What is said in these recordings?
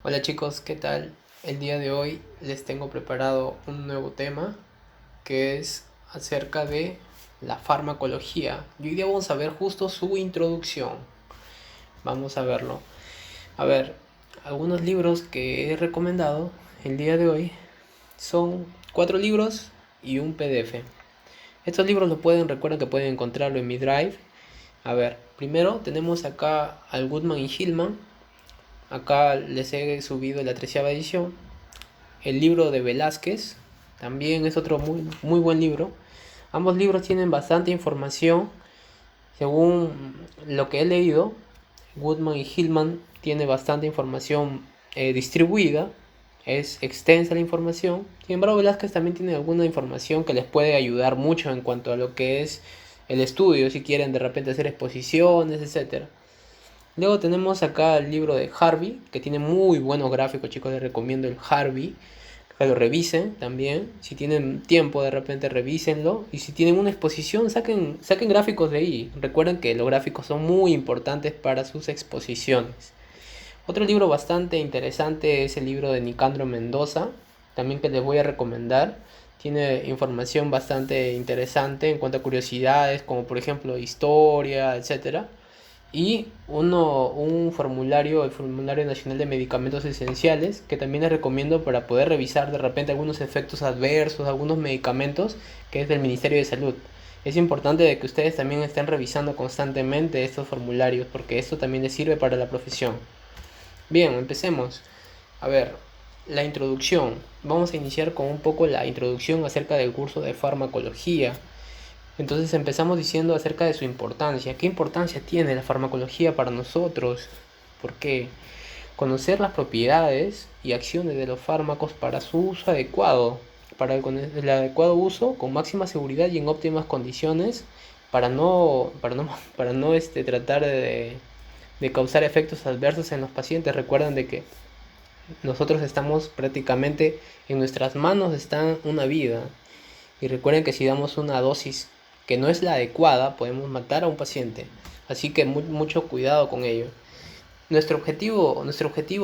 Hola chicos, ¿qué tal? El día de hoy les tengo preparado un nuevo tema que es acerca de la farmacología. Y hoy día vamos a ver justo su introducción. Vamos a verlo. A ver, algunos libros que he recomendado el día de hoy son 4 libros y un PDF. Estos libros recuerden que pueden encontrarlo en mi Drive. A ver, primero tenemos acá al Goodman y Hillman. Acá les he subido la 13ª edición. El libro de Velázquez también es otro muy buen libro. Ambos libros tienen bastante información. Según lo que he leído, Goodman y Hillman tiene bastante información distribuida. Es extensa la información. Sin embargo, Velázquez también tiene alguna información que les puede ayudar mucho en cuanto a lo que es el estudio, si quieren de repente hacer exposiciones, etcétera. Luego tenemos acá el libro de Harvey, que tiene muy buenos gráficos, chicos, les recomiendo el Harvey, que lo revisen también. Si tienen tiempo, de repente revísenlo. Y si tienen una exposición, saquen gráficos de ahí. Recuerden que los gráficos son muy importantes para sus exposiciones. Otro libro bastante interesante es el libro de Nicandro Mendoza, también que les voy a recomendar. Tiene información bastante interesante en cuanto a curiosidades, como por ejemplo historia, etcétera. Y un formulario, el Formulario Nacional de Medicamentos Esenciales, que también les recomiendo para poder revisar de repente algunos efectos adversos, algunos medicamentos, que es del Ministerio de Salud. Es importante de que ustedes también estén revisando constantemente estos formularios, porque esto también les sirve para la profesión. Bien, empecemos. A ver, la introducción. Vamos a iniciar con un poco la introducción acerca del curso de farmacología. Entonces empezamos diciendo acerca de su importancia. ¿Qué importancia tiene la farmacología para nosotros? Porque conocer las propiedades y acciones de los fármacos para su uso adecuado, para el adecuado uso con máxima seguridad y en óptimas condiciones, para no tratar de causar efectos adversos en los pacientes. Recuerden de que nosotros estamos prácticamente en nuestras manos, está una vida. Y recuerden que si damos una dosis que no es la adecuada, podemos matar a un paciente. Así que mucho cuidado con ello. Nuestro objetivo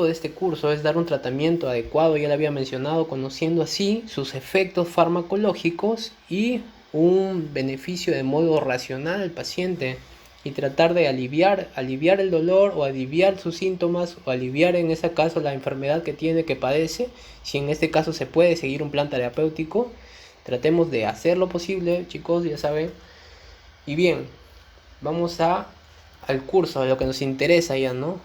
de este curso es dar un tratamiento adecuado, ya lo había mencionado, conociendo así sus efectos farmacológicos y un beneficio de modo racional al paciente y tratar de aliviar el dolor o aliviar sus síntomas o aliviar en ese caso la enfermedad que tiene, que padece. Si en este caso se puede seguir un plan terapéutico, tratemos de hacer lo posible, chicos, ya saben. Y bien, vamos al curso, a lo que nos interesa ya, ¿no?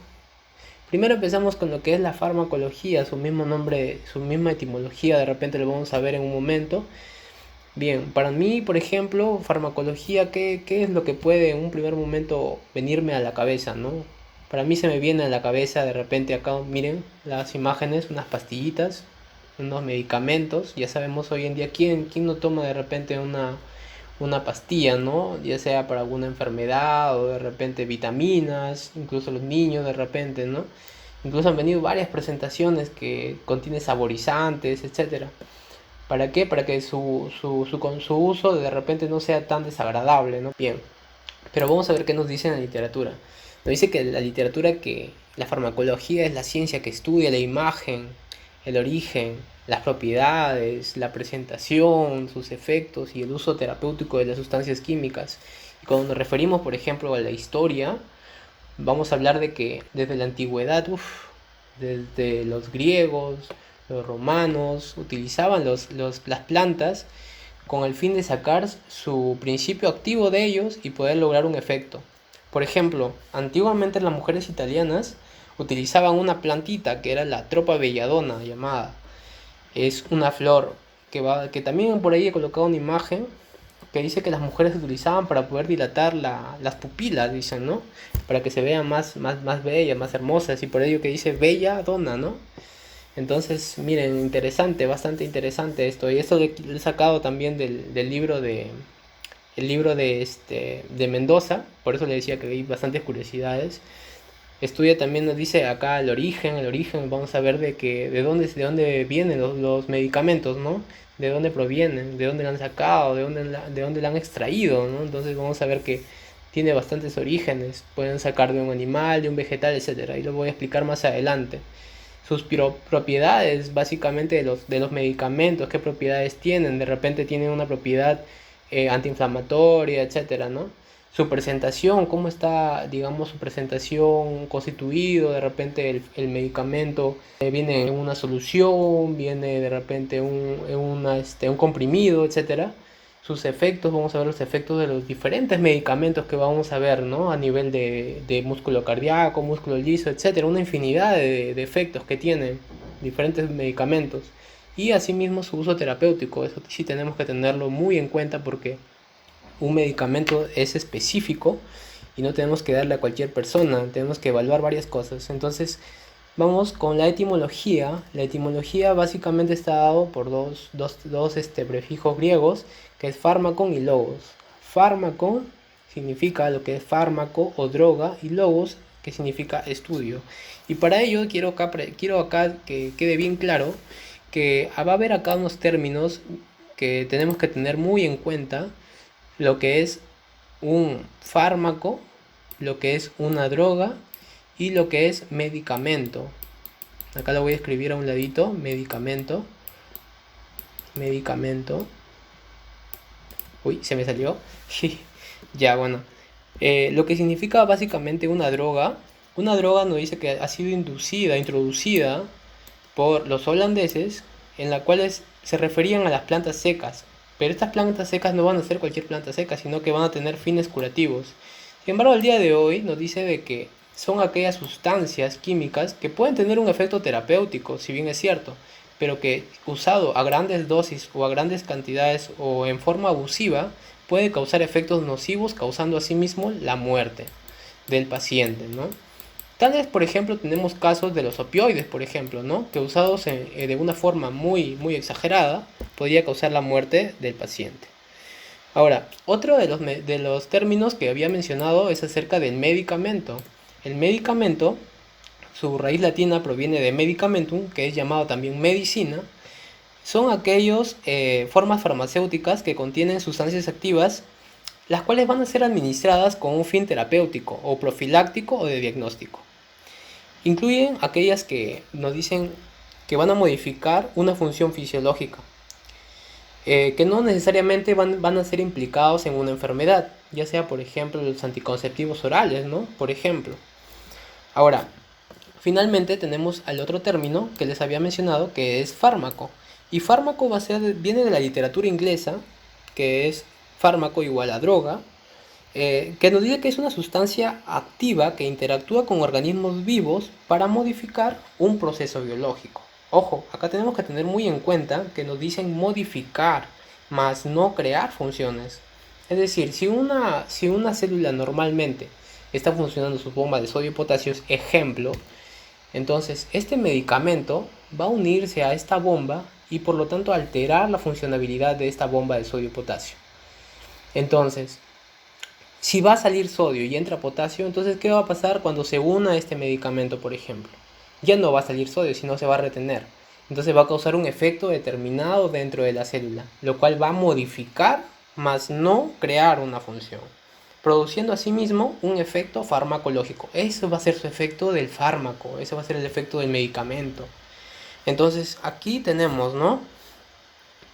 Primero empezamos con lo que es la farmacología, su mismo nombre, su misma etimología, de repente lo vamos a ver en un momento. Bien, para mí, por ejemplo, farmacología, ¿qué es lo que puede en un primer momento venirme a la cabeza, ¿no? Para mí se me viene a la cabeza de repente acá, miren las imágenes, unas pastillitas, unos medicamentos. Ya sabemos hoy en día quién no toma de repente una pastilla, ¿no? Ya sea para alguna enfermedad o de repente vitaminas, incluso los niños de repente, ¿no? Incluso han venido varias presentaciones que contienen saborizantes, etcétera. ¿Para qué? Para que su uso de repente no sea tan desagradable, ¿no? Bien, pero vamos a ver qué nos dice en la literatura. Nos dice que la literatura que la farmacología es la ciencia que estudia la imagen, el origen, las propiedades, la presentación, sus efectos y el uso terapéutico de las sustancias químicas. Y cuando nos referimos, por ejemplo, a la historia, vamos a hablar de que desde la antigüedad, desde los griegos, los romanos, utilizaban las plantas con el fin de sacar su principio activo de ellos y poder lograr un efecto. Por ejemplo, antiguamente las mujeres italianas utilizaban una plantita que era la tropa belladona llamada. Es una flor que también por ahí he colocado una imagen que dice que las mujeres utilizaban para poder dilatar las pupilas, dicen, ¿no? Para que se vean más bellas, más hermosas, y por ello que dice bella dona, ¿no? Entonces, miren, interesante, bastante interesante esto. Y esto lo he sacado también del libro de Mendoza, por eso le decía que hay bastantes curiosidades. Estudia también, nos dice acá el origen, vamos a ver de dónde vienen los medicamentos, ¿no? De dónde provienen, de dónde lo han sacado, de dónde lo han extraído, ¿no? Entonces vamos a ver que tiene bastantes orígenes, pueden sacar de un animal, de un vegetal, etcétera, y lo voy a explicar más adelante. sus propiedades básicamente de los medicamentos, qué propiedades tienen. De repente tienen una propiedad antiinflamatoria, etcétera, ¿no? Su presentación, cómo está, digamos, su presentación constituido, de repente el medicamento viene en una solución, viene de repente un comprimido, etcétera. Sus efectos, vamos a ver los efectos de los diferentes medicamentos que vamos a ver, ¿no? A nivel de músculo cardíaco, músculo liso, etcétera, una infinidad de efectos que tienen diferentes medicamentos. Y asimismo su uso terapéutico, eso sí tenemos que tenerlo muy en cuenta porque un medicamento es específico y no tenemos que darle a cualquier persona, tenemos que evaluar varias cosas. Entonces, vamos con la etimología. La etimología básicamente está dado por dos prefijos griegos, que es fármacon y logos. Fármacon significa lo que es fármaco o droga, y logos, que significa estudio. Y para ello quiero acá que quede bien claro que va a haber acá unos términos que tenemos que tener muy en cuenta: lo que es un fármaco, lo que es una droga y lo que es medicamento. Acá lo voy a escribir a un ladito: medicamento, medicamento. Uy, se me salió. Ya, bueno. Lo que significa básicamente una droga nos dice que ha sido introducida por los holandeses, en la cuales se referían a las plantas secas. Pero estas plantas secas no van a ser cualquier planta seca, sino que van a tener fines curativos. Sin embargo, al día de hoy nos dice de que son aquellas sustancias químicas que pueden tener un efecto terapéutico, si bien es cierto, pero que usado a grandes dosis o a grandes cantidades o en forma abusiva puede causar efectos nocivos, causando asimismo la muerte del paciente, ¿no? Tal vez, por ejemplo, tenemos casos de los opioides, por ejemplo, ¿no? Que usados de una forma muy, muy exagerada, podría causar la muerte del paciente. Ahora, otro de los términos que había mencionado es acerca del medicamento. El medicamento, su raíz latina proviene de medicamentum, que es llamado también medicina. Son aquellas formas farmacéuticas que contienen sustancias activas, las cuales van a ser administradas con un fin terapéutico o profiláctico o de diagnóstico. Incluyen aquellas que nos dicen que van a modificar una función fisiológica, que no necesariamente van a ser implicados en una enfermedad, ya sea por ejemplo los anticonceptivos orales, ¿no? Por ejemplo. Ahora, finalmente tenemos al otro término que les había mencionado, que es fármaco. Y fármaco viene de la literatura inglesa, que es fármaco igual a droga, que nos dice que es una sustancia activa que interactúa con organismos vivos para modificar un proceso biológico. Ojo, acá tenemos que tener muy en cuenta que nos dicen modificar, más no crear funciones. Es decir, si una célula normalmente está funcionando sus bombas de sodio y potasio, ejemplo, entonces este medicamento va a unirse a esta bomba y por lo tanto alterar la funcionabilidad de esta bomba de sodio y potasio. Entonces, si va a salir sodio y entra potasio, entonces ¿qué va a pasar cuando se una este medicamento, por ejemplo? Ya no va a salir sodio, sino se va a retener. Entonces va a causar un efecto determinado dentro de la célula, lo cual va a modificar, más no crear una función, produciendo asimismo un efecto farmacológico. Eso va a ser su efecto del fármaco, ese va a ser el efecto del medicamento. Entonces aquí tenemos, ¿no?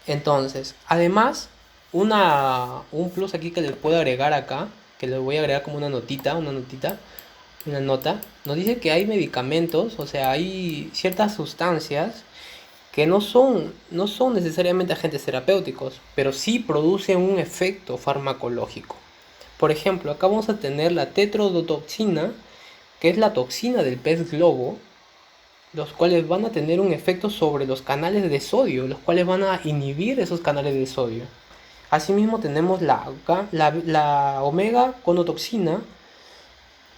Entonces, además, un plus aquí que les puedo agregar acá, que les voy a agregar como una nota, nos dice que hay medicamentos, o sea, hay ciertas sustancias que no son necesariamente agentes terapéuticos, pero sí producen un efecto farmacológico. Por ejemplo, acá vamos a tener la tetrodotoxina, que es la toxina del pez globo, los cuales van a tener un efecto sobre los canales de sodio, los cuales van a inhibir esos canales de sodio. Asimismo tenemos la omega conotoxina,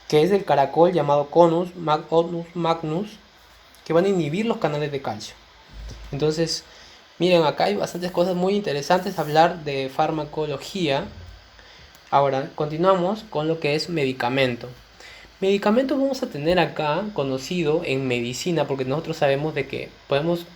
que es del caracol llamado Conus magnus, que van a inhibir los canales de calcio. Entonces, miren, acá hay bastantes cosas muy interesantes a hablar de farmacología. Ahora, continuamos con lo que es medicamento. Medicamento vamos a tener acá conocido en medicina, porque nosotros sabemos de que podemos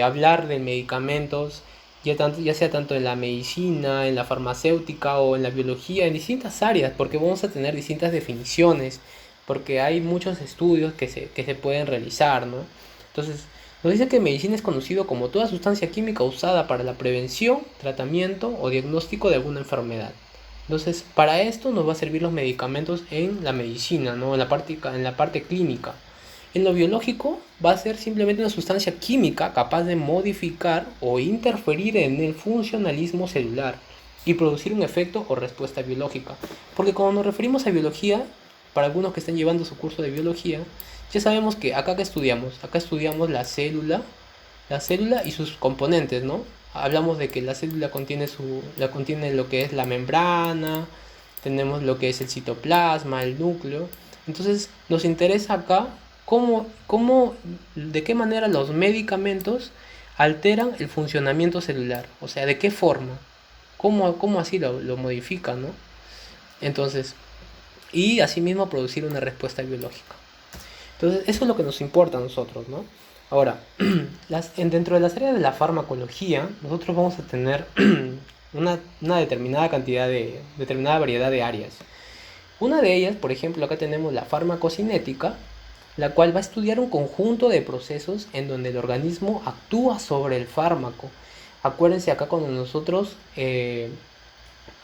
hablar de medicamentos, ya sea tanto en la medicina, en la farmacéutica o en la biología, en distintas áreas, porque vamos a tener distintas definiciones, porque hay muchos estudios que se pueden realizar, ¿no? Entonces, nos dice que medicina es conocido como toda sustancia química usada para la prevención, tratamiento o diagnóstico de alguna enfermedad. Entonces, para esto nos va a servir los medicamentos en la medicina, ¿no? En la parte clínica. En lo biológico va a ser simplemente una sustancia química capaz de modificar o interferir en el funcionalismo celular y producir un efecto o respuesta biológica. Porque cuando nos referimos a biología, para algunos que estén llevando su curso de biología, ya sabemos que acá que estudiamos, acá estudiamos la célula y sus componentes, ¿no? Hablamos de que la célula contiene lo que es la membrana, tenemos lo que es el citoplasma, el núcleo. Entonces nos interesa acá de qué manera los medicamentos alteran el funcionamiento celular, o sea, de qué forma, cómo así lo modifican, ¿no? Entonces, y asimismo producir una respuesta biológica. Entonces, eso es lo que nos importa a nosotros, ¿no? Ahora, dentro de las áreas de la farmacología, nosotros vamos a tener una determinada variedad de áreas. Una de ellas, por ejemplo, acá tenemos la farmacocinética, la cual va a estudiar un conjunto de procesos en donde el organismo actúa sobre el fármaco. Acuérdense acá cuando nosotros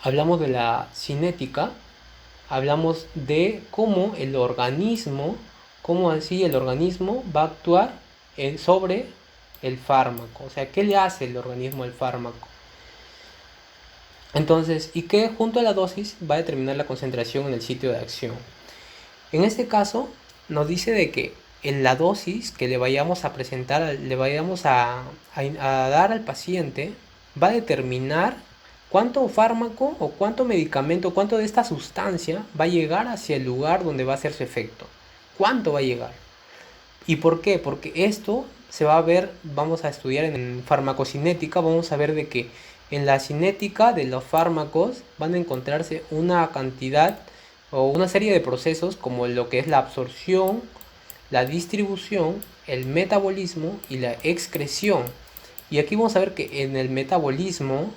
hablamos de la cinética, hablamos de cómo así el organismo va a actuar sobre el fármaco. O sea, ¿qué le hace el organismo al fármaco? Entonces, y que junto a la dosis va a determinar la concentración en el sitio de acción. En este caso, nos dice de que en la dosis que le vayamos a presentar, le vayamos a dar al paciente, va a determinar cuánto fármaco o cuánto medicamento, cuánto de esta sustancia va a llegar hacia el lugar donde va a hacer su efecto. ¿Cuánto va a llegar? ¿Y por qué? Porque esto se va a ver, vamos a estudiar en farmacocinética, vamos a ver de que en la cinética de los fármacos van a encontrarse una cantidad o una serie de procesos como lo que es la absorción, la distribución, el metabolismo y la excreción. Y aquí vamos a ver que en el metabolismo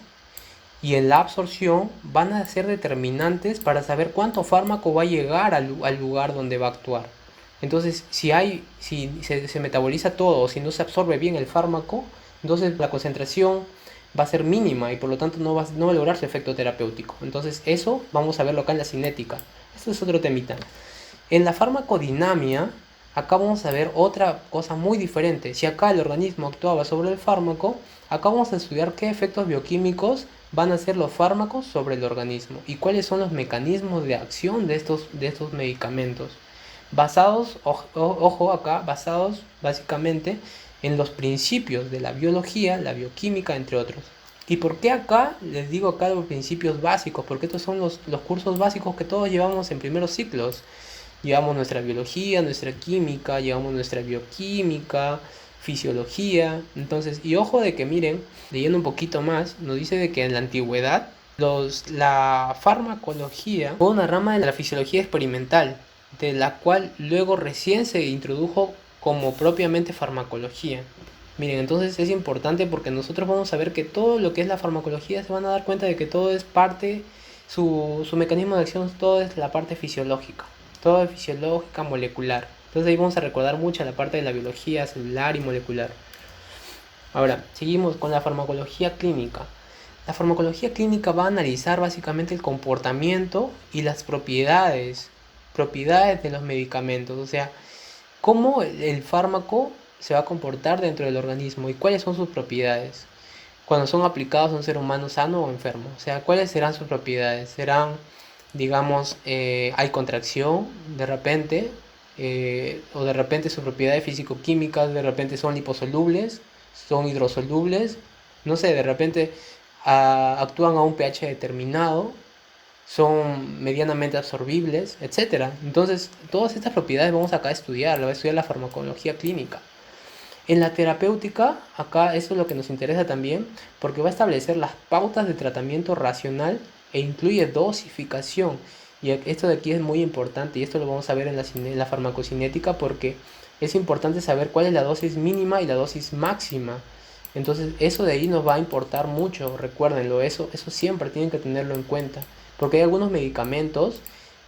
y en la absorción van a ser determinantes para saber cuánto fármaco va a llegar al lugar donde va a actuar. Entonces, si se metaboliza todo o si no se absorbe bien el fármaco, entonces la concentración va a ser mínima y por lo tanto no va a lograr su efecto terapéutico. Entonces, eso vamos a verlo acá en la cinética. Esto es otro temita. En la farmacodinamia, acá vamos a ver otra cosa muy diferente. Si acá el organismo actuaba sobre el fármaco, acá vamos a estudiar qué efectos bioquímicos van a hacer los fármacos sobre el organismo y cuáles son los mecanismos de acción de estos medicamentos. Basados, ojo acá, basados básicamente en los principios de la biología, la bioquímica, entre otros. ¿Y por qué acá les digo acá los principios básicos? Porque estos son los cursos básicos que todos llevamos en primeros ciclos. Llevamos nuestra biología, nuestra química, llevamos nuestra bioquímica, fisiología. Entonces, y ojo de que miren, leyendo un poquito más, nos dice de que en la antigüedad la farmacología fue una rama de la fisiología experimental, de la cual luego recién se introdujo como propiamente farmacología. Miren, entonces es importante porque nosotros vamos a ver que todo lo que es la farmacología se van a dar cuenta de que todo es parte, su mecanismo de acción, todo es la parte fisiológica, todo es fisiológica, molecular. Entonces ahí vamos a recordar mucho la parte de la biología celular y molecular. Ahora, seguimos con la farmacología clínica. La farmacología clínica va a analizar básicamente el comportamiento y las propiedades de los medicamentos, o sea, cómo el fármaco se va a comportar dentro del organismo y cuáles son sus propiedades cuando son aplicados a un ser humano sano o enfermo. O sea, cuáles serán sus propiedades. Serán, digamos, hay contracción de repente, o de repente sus propiedades físico-químicas de repente son liposolubles, son hidrosolubles, no sé, de repente actúan a un pH determinado, son medianamente absorbibles, etcétera. Entonces, todas estas propiedades vamos acá a estudiar, va a estudiar la farmacología clínica. En la terapéutica, acá eso es lo que nos interesa también, porque va a establecer las pautas de tratamiento racional e incluye dosificación. Y esto de aquí es muy importante y esto lo vamos a ver en la farmacocinética porque es importante saber cuál es la dosis mínima y la dosis máxima. Entonces eso de ahí nos va a importar mucho, recuérdenlo, eso siempre tienen que tenerlo en cuenta. Porque hay algunos medicamentos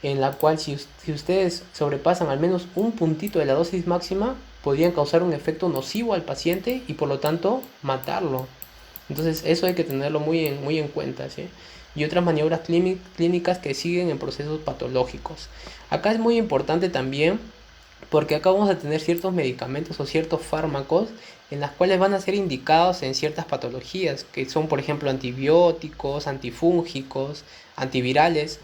en la cual si ustedes sobrepasan al menos un puntito de la dosis máxima, podrían causar un efecto nocivo al paciente y por lo tanto matarlo. Entonces eso hay que tenerlo muy en cuenta, ¿sí? Y otras maniobras clínicas que siguen en procesos patológicos. Acá es muy importante también porque acá vamos a tener ciertos medicamentos o ciertos fármacos en las cuales van a ser indicados en ciertas patologías, que son por ejemplo antibióticos, antifúngicos, antivirales.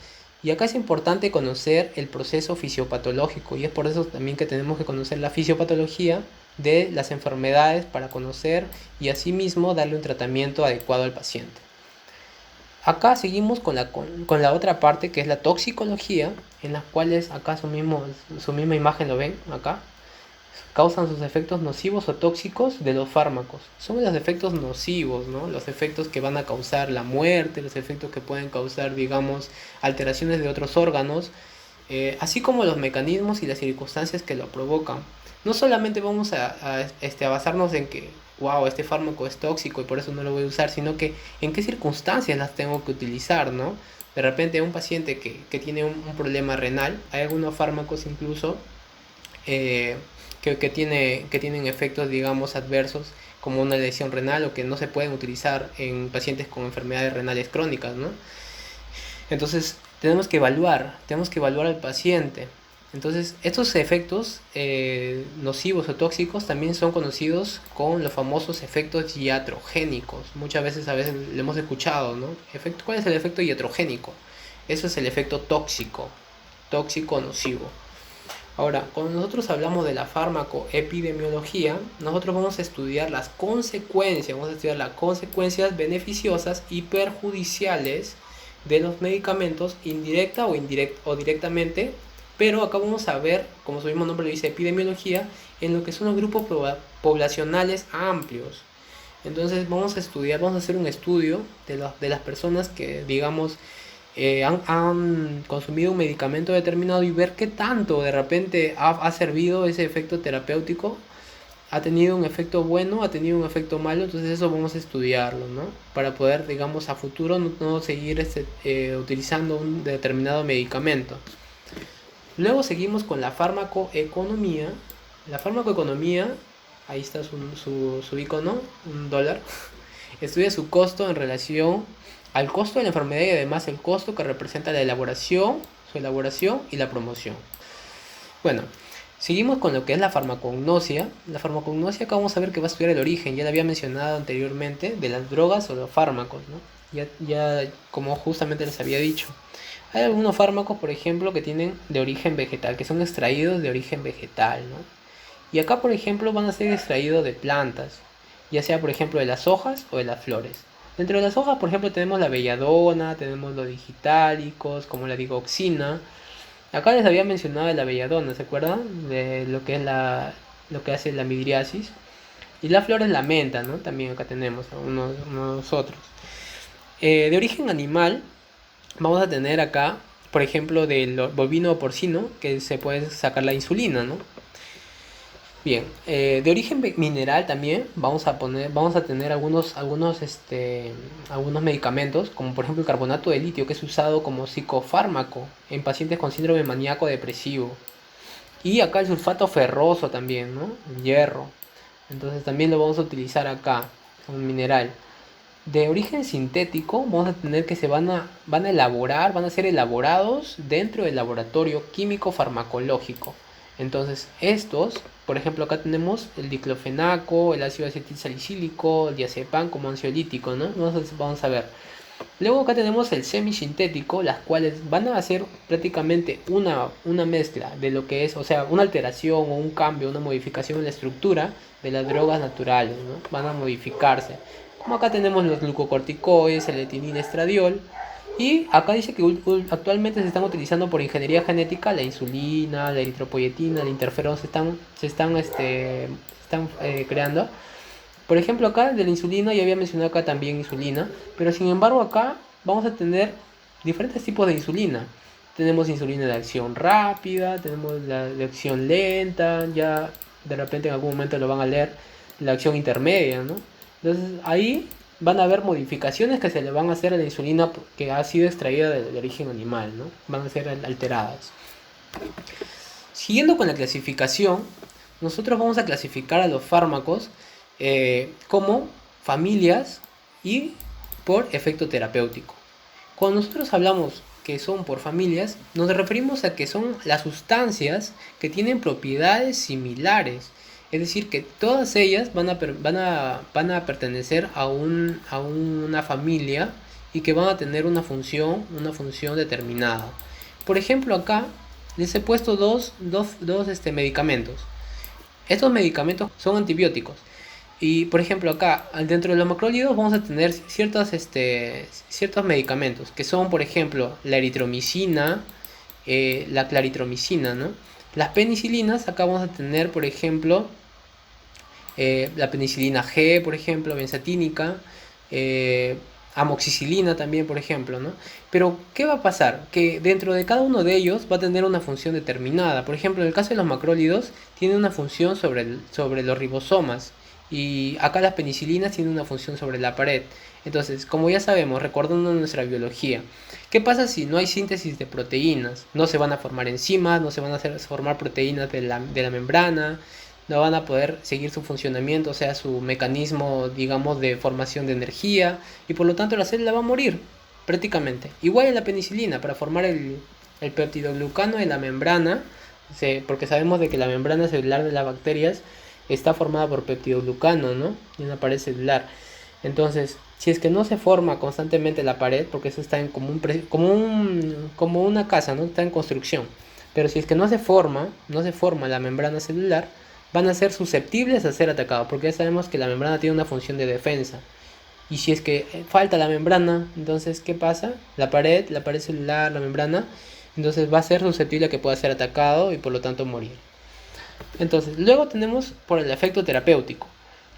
Y acá es importante conocer el proceso fisiopatológico y es por eso también que tenemos que conocer la fisiopatología de las enfermedades para conocer y asimismo darle un tratamiento adecuado al paciente. Acá seguimos con la otra parte que es la toxicología, en las cuales acá su misma imagen lo ven acá, causan sus efectos nocivos o tóxicos de los fármacos. Son los efectos nocivos, ¿no? Los efectos que van a causar la muerte, los efectos que pueden causar, digamos, alteraciones de otros órganos, así como los mecanismos y las circunstancias que lo provocan. No solamente vamos a basarnos en que, wow, este fármaco es tóxico y por eso no lo voy a usar, sino que en qué circunstancias las tengo que utilizar, ¿no? De repente un paciente que tiene un problema renal, hay algunos fármacos incluso eh, que tienen efectos, digamos, adversos como una lesión renal o que no se pueden utilizar en pacientes con enfermedades renales crónicas, ¿no? Entonces tenemos que evaluar al paciente. Entonces, estos efectos nocivos o tóxicos también son conocidos con los famosos efectos iatrogénicos. Muchas veces, a veces lo hemos escuchado, ¿no? ¿Cuál es el efecto iatrogénico? Eso es el efecto tóxico nocivo. Ahora, cuando nosotros hablamos de la farmacoepidemiología, nosotros vamos a estudiar las consecuencias beneficiosas y perjudiciales de los medicamentos indirecta o directamente, pero acá vamos a ver, como su mismo nombre le dice, epidemiología, en lo que son los grupos poblacionales amplios. Entonces vamos a hacer un estudio de las personas que, digamos, han consumido un medicamento determinado y ver qué tanto de repente ha servido ese efecto terapéutico. Ha tenido un efecto bueno, ha tenido un efecto malo, entonces eso vamos a estudiarlo, ¿no? Para poder, digamos, a futuro no seguir utilizando un determinado medicamento. Luego seguimos con la farmacoeconomía. La farmacoeconomía, ahí está su icono, un dólar, estudia su costo en relación al costo de la enfermedad y además el costo que representa su elaboración y la promoción. Bueno, seguimos con lo que es la farmacognosia. La farmacognosia acá vamos a ver que va a estudiar el origen, ya lo había mencionado anteriormente, de las drogas o los fármacos, ¿no? Ya como justamente les había dicho. Hay algunos fármacos, por ejemplo, que tienen de origen vegetal, que son extraídos de origen vegetal, ¿no? Y acá, por ejemplo, van a ser extraídos de plantas, ya sea, por ejemplo, de las hojas o de las flores. Dentro de las hojas, por ejemplo, tenemos la belladona, tenemos los digitálicos, como la digoxina. Acá les había mencionado de la belladona, ¿se acuerdan? De lo que es lo que hace la midriasis. Y la flor es la menta, ¿no? También acá tenemos unos otros. De origen animal, vamos a tener acá, por ejemplo, del bovino o porcino, que se puede sacar la insulina, ¿no? Bien, de origen mineral también vamos a tener algunos medicamentos, como por ejemplo el carbonato de litio, que es usado como psicofármaco en pacientes con síndrome maníaco depresivo. Y acá el sulfato ferroso también, ¿no? El hierro. Entonces también lo vamos a utilizar acá, un mineral. De origen sintético, vamos a tener que van a ser elaborados dentro del laboratorio químico farmacológico. Entonces, por ejemplo, acá tenemos el diclofenaco, el ácido acetilsalicílico, el diazepam como ansiolítico, ¿no? Vamos a ver. Luego acá tenemos el semisintético, las cuales van a hacer prácticamente una mezcla de lo que es, o sea, una alteración o un cambio, una modificación en la estructura de las drogas naturales, ¿no? Van a modificarse. Como acá tenemos los glucocorticoides, el etilina estradiol. Y acá dice que actualmente se están utilizando por ingeniería genética la insulina, la eritropoyetina, el interferón se están creando. Por ejemplo, acá de la insulina, ya había mencionado acá también insulina, pero sin embargo acá vamos a tener diferentes tipos de insulina. Tenemos insulina de acción rápida, tenemos la de acción lenta, ya de repente en algún momento lo van a leer, la acción intermedia, ¿no? Entonces ahí van a haber modificaciones que se le van a hacer a la insulina que ha sido extraída de origen animal, ¿no? Van a ser alteradas. Siguiendo con la clasificación, nosotros vamos a clasificar a los fármacos como familias y por efecto terapéutico. Cuando nosotros hablamos que son por familias, nos referimos a que son las sustancias que tienen propiedades similares. Es decir, que todas ellas van a pertenecer a una familia y que van a tener una función determinada. Por ejemplo, acá les he puesto dos medicamentos. Estos medicamentos son antibióticos. Y por ejemplo acá, dentro de los macrólidos vamos a tener ciertos medicamentos, que son por ejemplo la eritromicina, la claritromicina, ¿no? Las penicilinas, acá vamos a tener por ejemplo la penicilina G, por ejemplo, benzatínica, amoxicilina también, por ejemplo, ¿no? Pero, ¿qué va a pasar? Que dentro de cada uno de ellos va a tener una función determinada. Por ejemplo, en el caso de los macrólidos, tiene una función sobre los ribosomas. Y acá las penicilinas tienen una función sobre la pared. Entonces, como ya sabemos, recordando nuestra biología, ¿qué pasa si no hay síntesis de proteínas? No se van a formar enzimas, no se van a formar proteínas de la membrana, no van a poder seguir su funcionamiento, o sea, su mecanismo, digamos, de formación de energía, y por lo tanto la célula va a morir, prácticamente. Igual en la penicilina, para formar el peptidoglucano de la membrana, porque sabemos de que la membrana celular de las bacterias está formada por peptidoglucano, ¿no? Y una pared celular. Entonces, si es que no se forma constantemente la pared, porque eso está en como una casa, ¿no? Está en construcción. Pero si es que no se forma la membrana celular, van a ser susceptibles a ser atacados, porque ya sabemos que la membrana tiene una función de defensa. Y si es que falta la membrana, entonces, ¿qué pasa? La pared celular, la membrana, entonces va a ser susceptible a que pueda ser atacado y por lo tanto morir. Entonces, luego tenemos por el efecto terapéutico.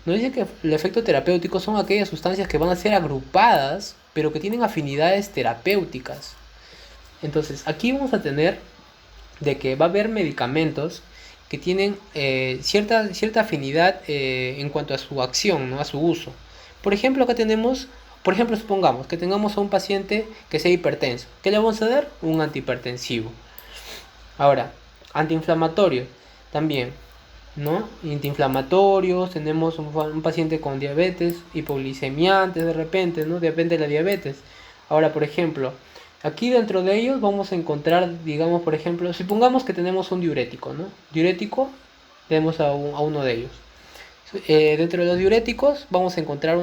Nos dice que el efecto terapéutico son aquellas sustancias que van a ser agrupadas, pero que tienen afinidades terapéuticas. Entonces, aquí vamos a tener de que va a haber medicamentos que tienen cierta afinidad en cuanto a su acción, ¿no? A su uso. Por ejemplo, acá tenemos, supongamos que tengamos a un paciente que sea hipertenso. ¿Qué le vamos a dar? Un antihipertensivo. Ahora, antiinflamatorio también, ¿no? Antiinflamatorios, tenemos un paciente con diabetes, hipoglicemiantes de repente, ¿no? Depende de la diabetes. Ahora, por ejemplo, aquí dentro de ellos vamos a encontrar, digamos, por ejemplo, supongamos que tenemos un diurético, ¿no? Diurético, tenemos a uno de ellos. Dentro de los diuréticos vamos a encontrar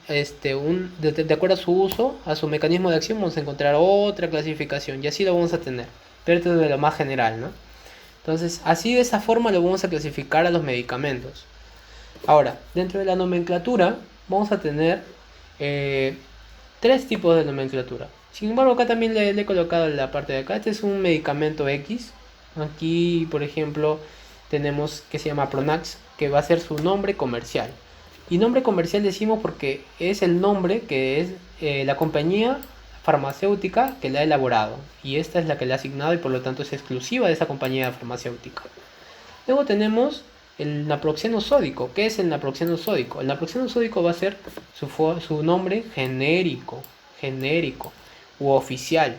de acuerdo a su uso, a su mecanismo de acción, vamos a encontrar otra clasificación y así lo vamos a tener. Pero esto es de lo más general, ¿no? Entonces, así de esa forma lo vamos a clasificar a los medicamentos. Ahora, dentro de la nomenclatura vamos a tener tres tipos de nomenclatura. Sin embargo, acá también le he colocado en la parte de acá. Este es un medicamento X. Aquí, por ejemplo, tenemos que se llama Pronax, que va a ser su nombre comercial. Y nombre comercial decimos porque es el nombre que es la compañía farmacéutica que la ha elaborado. Y esta es la que le ha asignado y por lo tanto es exclusiva de esa compañía farmacéutica. Luego tenemos el naproxeno sódico. ¿Qué es el naproxeno sódico? El naproxeno sódico va a ser su nombre genérico u oficial.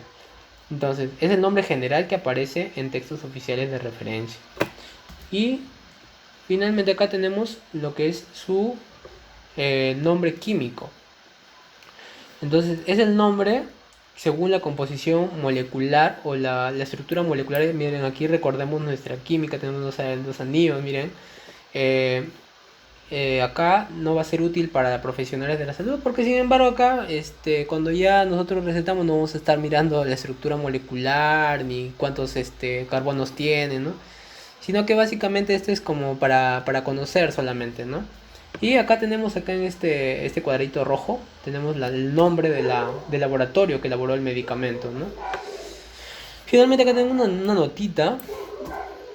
Entonces, es el nombre general que aparece en textos oficiales de referencia. Y finalmente acá tenemos lo que es su nombre químico. Entonces, es el nombre según la composición molecular o la estructura molecular. Miren, aquí recordemos nuestra química, tenemos dos anillos, miren. Acá no va a ser útil para profesionales de la salud, porque sin embargo acá cuando ya nosotros recetamos no vamos a estar mirando la estructura molecular ni cuántos carbonos tiene, ¿no? Sino que básicamente esto es como para conocer solamente, ¿no? Y acá tenemos en este cuadrito rojo tenemos el nombre del laboratorio que elaboró el medicamento, ¿no? Finalmente acá tengo una notita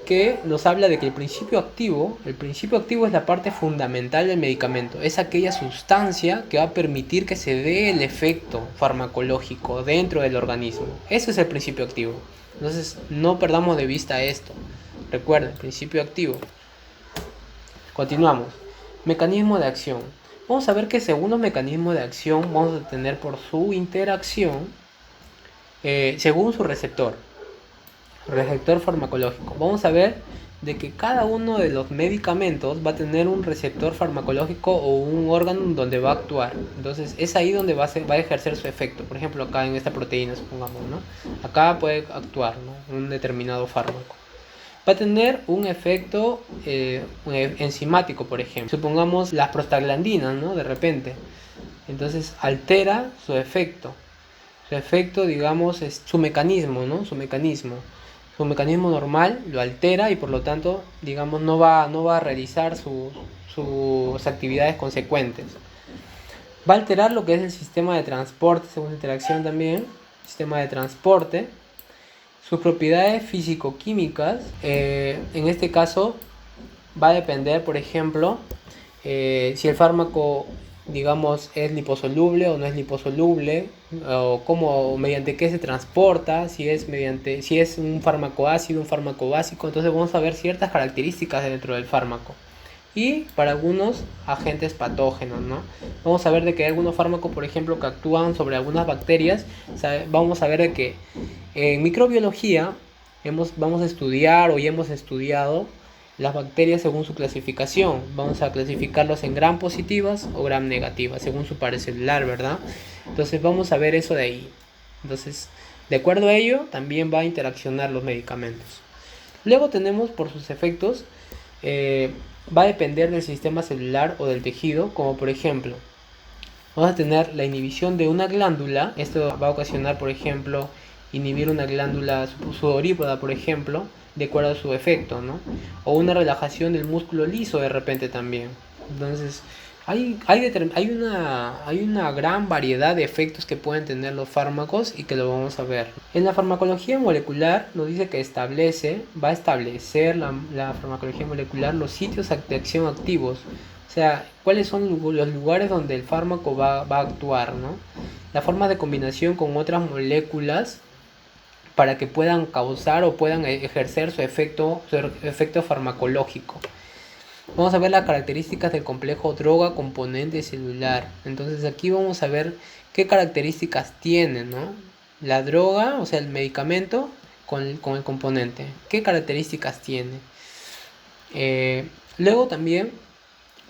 que nos habla de que el principio activo es la parte fundamental del medicamento. Es aquella sustancia que va a permitir que se dé el efecto farmacológico dentro del organismo. Ese es el principio activo. Entonces, no perdamos de vista esto. Recuerden, principio activo. Continuamos. Mecanismo de acción. Vamos a ver que según los mecanismos de acción vamos a tener por su interacción, según su receptor farmacológico. Vamos a ver de que cada uno de los medicamentos va a tener un receptor farmacológico o un órgano donde va a actuar. Entonces es ahí donde va a ejercer su efecto. Por ejemplo, acá en esta proteína, supongamos, ¿no? Acá puede actuar, ¿no?, un determinado fármaco. Va a tener un efecto enzimático, por ejemplo. Supongamos las prostaglandinas, ¿no? De repente. Entonces altera su efecto. Su efecto, digamos, es su mecanismo, ¿no? Su mecanismo normal lo altera y por lo tanto, digamos, no va a realizar sus actividades consecuentes. Va a alterar lo que es el sistema de transporte, según interacción también, sistema de transporte, sus propiedades físico-químicas. En este caso va a depender, por ejemplo, si el fármaco, digamos, es liposoluble o no es liposoluble, o cómo, mediante qué se transporta, si es un fármaco ácido, un fármaco básico. Entonces vamos a ver ciertas características dentro del fármaco. Y para algunos agentes patógenos, ¿no? Vamos a ver de que hay algunos fármacos, por ejemplo, que actúan sobre algunas bacterias. O sea, vamos a ver de que en microbiología vamos a estudiar o ya hemos estudiado las bacterias según su clasificación. Vamos a clasificarlos en gram positivas o gram negativas, según su pared celular, ¿verdad? Entonces vamos a ver eso de ahí. Entonces, de acuerdo a ello, también va a interaccionar los medicamentos. Luego tenemos, por sus efectos, va a depender del sistema celular o del tejido, como por ejemplo, vamos a tener la inhibición de una glándula. Esto va a ocasionar, por ejemplo, inhibir una glándula sudorípara, por ejemplo, de acuerdo a su efecto, ¿no? O una relajación del músculo liso de repente también. Entonces, hay una gran variedad de efectos que pueden tener los fármacos y que lo vamos a ver. En la farmacología molecular nos dice que va a establecer la farmacología molecular los sitios de acción activos. O sea, cuáles son los lugares donde el fármaco va a actuar, ¿no? La forma de combinación con otras moléculas para que puedan causar o puedan ejercer su efecto farmacológico. Vamos a ver las características del complejo droga-componente celular. Entonces aquí vamos a ver qué características tiene, ¿no? La droga, o sea, el medicamento con el componente. ¿Qué características tiene? Luego también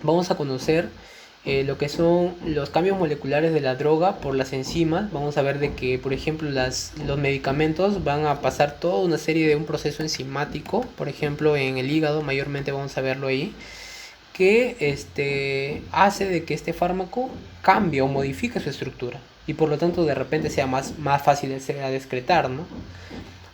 vamos a conocer lo que son los cambios moleculares de la droga por las enzimas. Vamos a ver de que, por ejemplo, los medicamentos van a pasar toda una serie de un proceso enzimático. Por ejemplo, en el hígado mayormente vamos a verlo ahí, que hace de que este fármaco cambie o modifique su estructura y por lo tanto de repente sea más fácil de excretar, ¿no?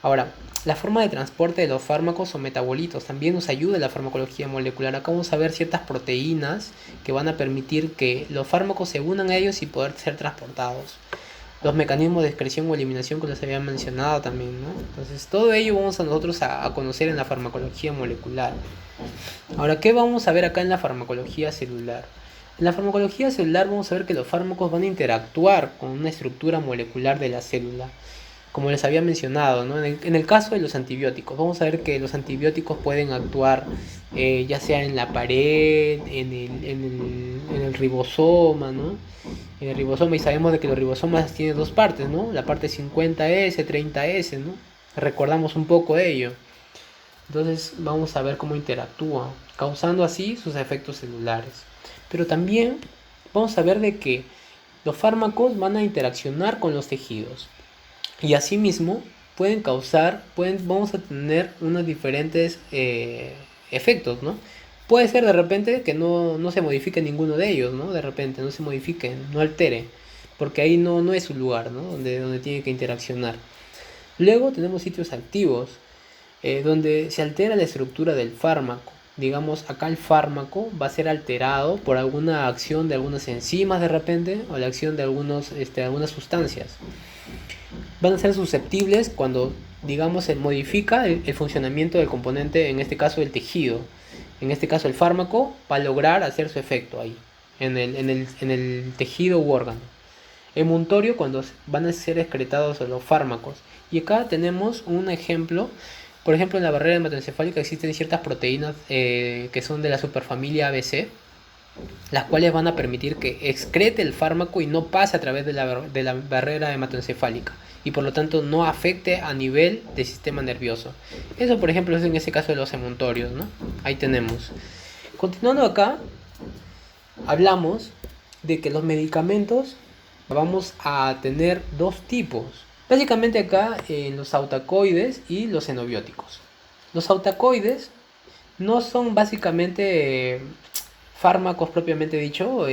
Ahora, la forma de transporte de los fármacos o metabolitos también nos ayuda en la farmacología molecular. Acá vamos a ver ciertas proteínas que van a permitir que los fármacos se unan a ellos y poder ser transportados. Los mecanismos de excreción o eliminación que les había mencionado también, ¿no? Entonces, todo ello vamos a nosotros a conocer en la farmacología molecular. Ahora, ¿qué vamos a ver acá en la farmacología celular? En la farmacología celular vamos a ver que los fármacos van a interactuar con una estructura molecular de la célula, como les había mencionado, ¿no? En el caso de los antibióticos, vamos a ver que los antibióticos pueden actuar ya sea en la pared, en el ribosoma, ¿no? En el ribosoma, y sabemos de que los ribosomas tienen dos partes, ¿no? La parte 50S, 30S, ¿no? Recordamos un poco de ello. Entonces vamos a ver cómo interactúa, causando así sus efectos celulares. Pero también vamos a ver de que los fármacos van a interaccionar con los tejidos. Y asimismo vamos a tener unos diferentes efectos, ¿no? Puede ser de repente que no se modifique ninguno de ellos, ¿no? De repente no se modifique, no altere, porque ahí no es su lugar, ¿no? Donde tiene que interaccionar. Luego tenemos sitios activos, donde se altera la estructura del fármaco. Digamos, acá el fármaco va a ser alterado por alguna acción de algunas enzimas de repente, o la acción de algunas sustancias. Van a ser susceptibles cuando, digamos, se modifica el funcionamiento del componente, en este caso el tejido. En este caso el fármaco va a lograr hacer su efecto ahí, en el tejido u órgano. Emuntorio, cuando van a ser excretados los fármacos. Y acá tenemos un ejemplo. Por ejemplo, en la barrera hematoencefálica existen ciertas proteínas que son de la superfamilia ABC, las cuales van a permitir que excrete el fármaco y no pase a través de la barrera hematoencefálica y por lo tanto no afecte a nivel del sistema nervioso. Eso, por ejemplo, es en ese caso de los emuntorios, ¿no? Ahí tenemos. Continuando acá, hablamos de que los medicamentos vamos a tener dos tipos. Básicamente acá en los autacoides y los xenobióticos. Los autacoides no son básicamente fármacos propiamente dicho,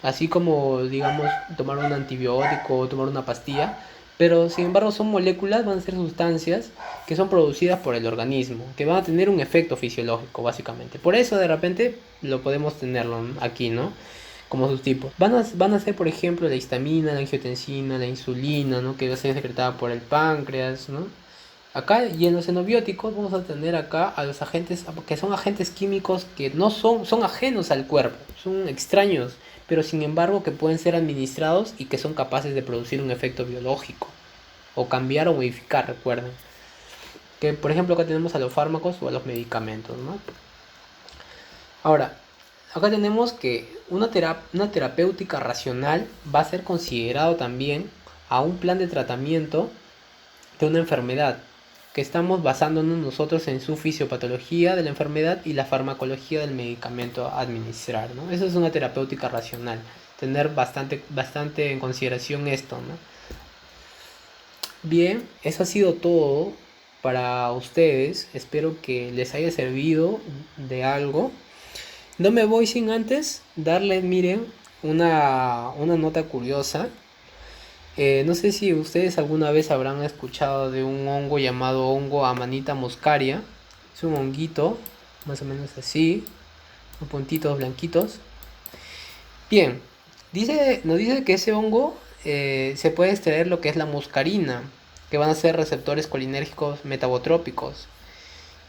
así como digamos tomar un antibiótico o tomar una pastilla, pero sin embargo son moléculas, van a ser sustancias que son producidas por el organismo, que van a tener un efecto fisiológico básicamente. Por eso de repente lo podemos tenerlo aquí, ¿no? Como sus tipos. Van a ser, por ejemplo, la histamina, la angiotensina, la insulina, ¿no? Que va a ser secretada por el páncreas, ¿no? Acá y en los xenobióticos vamos a tener acá a los agentes, que son agentes químicos que no son ajenos al cuerpo, son extraños, pero sin embargo que pueden ser administrados y que son capaces de producir un efecto biológico, o cambiar o modificar, recuerden. Que por ejemplo acá tenemos a los fármacos o a los medicamentos, ¿no? Ahora, acá tenemos que una terapéutica racional va a ser considerado también a un plan de tratamiento de una enfermedad, que estamos basándonos nosotros en su fisiopatología de la enfermedad y la farmacología del medicamento a administrar, ¿no? Eso es una terapéutica racional, tener bastante en consideración esto, ¿no? Bien, eso ha sido todo para ustedes, espero que les haya servido de algo. No me voy sin antes darles, miren, una nota curiosa. No sé si ustedes alguna vez habrán escuchado de un hongo llamado hongo Amanita muscaria. Es un honguito, más o menos así, con puntitos blanquitos. Bien, nos dice que ese hongo se puede extraer lo que es la muscarina, que van a ser receptores colinérgicos metabotrópicos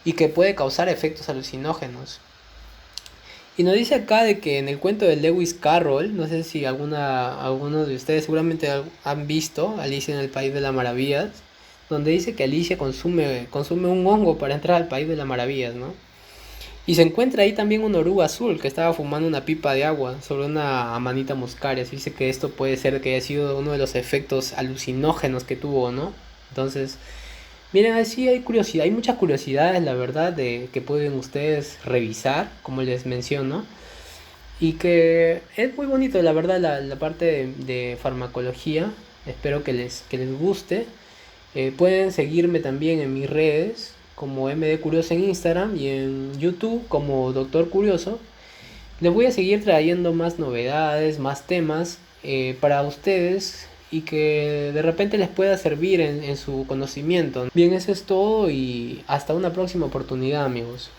y que puede causar efectos alucinógenos. Y nos dice acá de que en el cuento de Lewis Carroll, no sé si alguno de ustedes seguramente han visto Alicia en el País de las Maravillas, donde dice que Alicia consume un hongo para entrar al País de las Maravillas, ¿no? Y se encuentra ahí también una oruga azul que estaba fumando una pipa de agua sobre una amanita muscaria. Se dice que esto puede ser que haya sido uno de los efectos alucinógenos que tuvo, ¿no? Entonces, miren, así hay curiosidad, hay muchas curiosidades, la verdad, de que pueden ustedes revisar, como les menciono, y que es muy bonito, la verdad, la parte de farmacología. Espero que les guste. Pueden seguirme también en mis redes, como MD Curioso en Instagram y en YouTube como Doctor Curioso. Les voy a seguir trayendo más novedades, más temas para ustedes y que de repente les pueda servir en su conocimiento. Bien, eso es todo y hasta una próxima oportunidad, amigos.